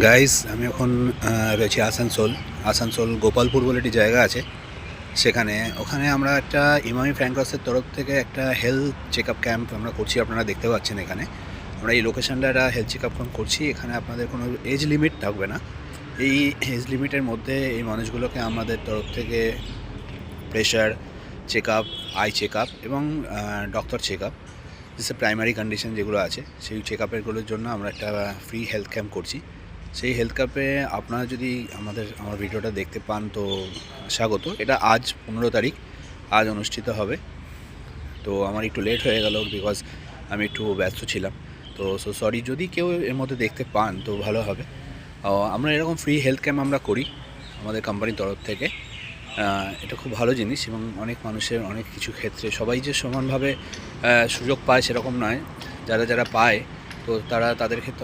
Guys আমি এখন রয়েছি আসানসোল গোপালপুর বলে একটি জায়গা আছে সেখানে। ওখানে আমরা একটা ইমামি ফ্র্যাঙ্কসের তরফ থেকে একটা হেলথ চেক আপ ক্যাম্প আমরা করছি। আপনারা দেখতে পাচ্ছেন এখানে আমরা এই লোকেশানটা একটা হেলথ চেক আপ ক্যাম্প করছি। এখানে আপনাদের কোনো এজ লিমিট থাকবে না। এই এজ লিমিটের মধ্যে এই মানুষগুলোকে আমাদের তরফ থেকে pressure check up, eye check up এবং ডক্টর চেক আপ, যে প্রাইমারি কন্ডিশন যেগুলো আছে সেই চেক আপেরগুলোর জন্য আমরা একটা ফ্রি হেলথ ক্যাম্প করছি। সেই হেলথ ক্যাম্পে আপনারা যদি আমার ভিডিওটা দেখতে পান তো স্বাগত। এটা আজ 15 তারিখ আজ অনুষ্ঠিত হবে। তো আমার একটু লেট হয়ে গেল বিকজ আমি একটু ব্যস্ত ছিলাম। তো সরি, যদি কেউ এর মধ্যে দেখতে পান তো ভালো হবে। আমরা এরকম ফ্রি হেলথ ক্যাম্প আমরা করি আমাদের কোম্পানির তরফ থেকে। এটা খুব ভালো জিনিস এবং অনেক মানুষের অনেক কিছু ক্ষেত্রে সবাই যে সমানভাবে সুযোগ পায় সেরকম নয়। যারা পায় তো তাদের ক্ষেত্রে